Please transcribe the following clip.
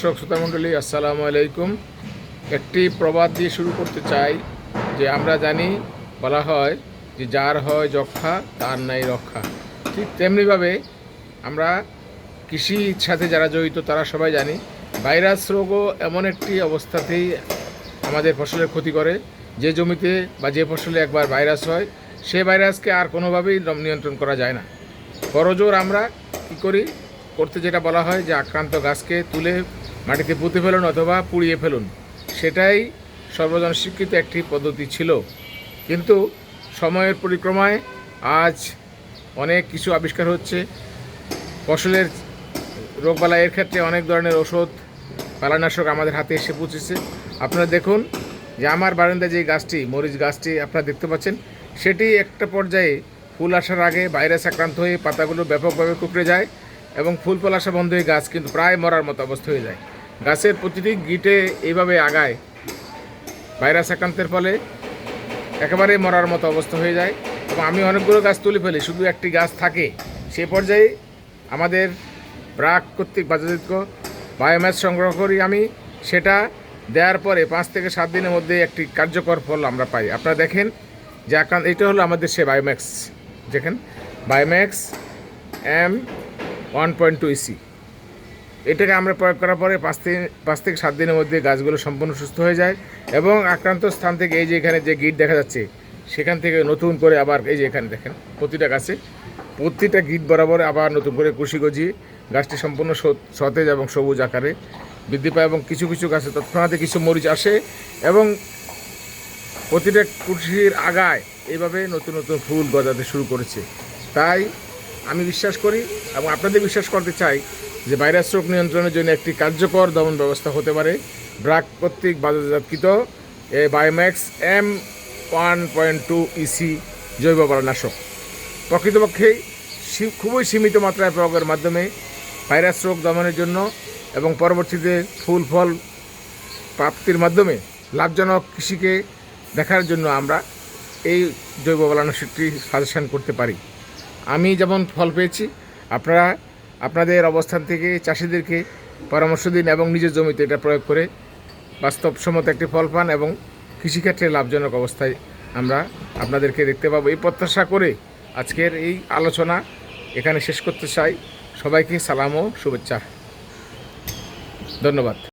দর্শক শ্রোতামণ্ডলী, আসসালামু আলাইকুম। একটি প্রবাদ দিয়ে শুরু করতে চাই যে আমরা জানি, বলা হয় যে যার হয় যক্ষা তার নাই রক্ষা। ঠিক তেমনিভাবে আমরা কৃষির সাথে যারা জড়িত তারা সবাই জানি ভাইরাস রোগও এমন একটি অবস্থাতেই আমাদের ফসলের ক্ষতি করে। যে জমিতে বা যে ফসলে একবার ভাইরাস হয় সে ভাইরাসকে আর কোনোভাবেই নিয়ন্ত্রণ করা যায় না। করজোর আমরা কী করি করতে, যেটা বলা হয় যে আক্রান্ত গাছকে তুলে মাটিতে পুঁতে ফেলুন অথবা পুড়িয়ে ফেলুন, সেটাই সর্বজন স্বীকৃত একটি পদ্ধতি ছিল। কিন্তু সময়ের পরিক্রমায় আজ অনেক কিছু আবিষ্কার হচ্ছে। ফসলের রোগবালাইয়ের ক্ষেত্রে অনেক ধরনের ওষুধ পালানাশক আমাদের হাতে এসে পৌঁছেছে। আপনারা দেখুন যে আমার বারান্দায় যে গাছটি, মরিচ গাছটি আপনারা দেখতে পাচ্ছেন, সেটি একটা পর্যায়ে ফুল আসার আগে ভাইরাস আক্রান্ত হয়ে পাতাগুলো ব্যাপকভাবে কুঁকড়ে যায় এবং ফুল ফল আসা বন্ধ হয়ে গাছ কিন্তু প্রায় মরার মতো অবস্থা হয়ে যায়। গাছের প্রতিটি গিটে এইভাবে আগায়, ভাইরাস আক্রান্তের ফলে একেবারে মরার মতো অবস্থা হয়ে যায় এবং আমি অনেকগুলো গাছ তুলে ফেলি, শুধু একটি গাছ থাকে। সে পর্যায়ে আমাদের ব্রাক কর্তৃক বাজারজাত বায়োম্যাস সংগ্রহ করি আমি, সেটা দেওয়ার পরে 5 থেকে 7 দিনের মধ্যে একটি কার্যকর ফল আমরা পাই। আপনারা দেখেন যে এটা হলো আমাদের সে বায়োম্যাক্স, দেখেন বায়োম্যাক্স M1.2 EC। এটাকে আমরা প্রয়োগ করার পরে 5 থেকে 7 দিনের মধ্যে গাছগুলো সম্পূর্ণ সুস্থ হয়ে যায় এবং আক্রান্ত স্থান থেকে এই যে এখানে যে গিট দেখা যাচ্ছে সেখান থেকে নতুন করে আবার এই যে এখানে দেখেন প্রতিটা গাছে প্রতিটা গিট বরাবর আবার নতুন করে কুশি গজিয়ে গাছটি সম্পূর্ণ সতেজ এবং সবুজ আকারে বৃদ্ধি পায় এবং কিছু কিছু গাছে তৎক্ষণাৎ কিছু মরিচ আসে এবং প্রতিটা কুশির আগায় এইভাবে নতুন নতুন ফুল গজাতে শুরু করেছে। তাই আমি বিশ্বাস করি এবং আপনাদের বিশ্বাস করতে চাই যে ভাইরাস রোগ নিয়ন্ত্রণের জন্য একটি কার্যকর দমন ব্যবস্থা হতে পারে ব্রাক কর্তৃক বাজারজাতকৃত এই বায়োম্যাক্স M1.2 EC জৈব পরানাশক। প্রকৃতপক্ষেই খুবই সীমিত মাত্রায় প্রয়োগের মাধ্যমে ভাইরাস রোগ দমনের জন্য এবং পরবর্তীতে ফুল ফল প্রাপ্তির মাধ্যমে লাভজনক কৃষিকে দেখার জন্য আমরা এই জৈব পরানাশকটি সাজেশন করতে পারি। আমি যেমন ফল পেয়েছি, আপনারা আপনাদের অবস্থান থেকে চাষিদেরকে পরামর্শ দিন এবং নিজের জমিতে এটা প্রয়োগ করে বাস্তবসম্মত একটি ফল পান এবং কৃষিক্ষেত্রে লাভজনক অবস্থায় আমরা আপনাদেরকে দেখতে পাবো। এই প্রত্যাশা করে আজকের এই আলোচনা এখানে শেষ করতে চাই। সবাইকে সালাম ও শুভেচ্ছা, ধন্যবাদ।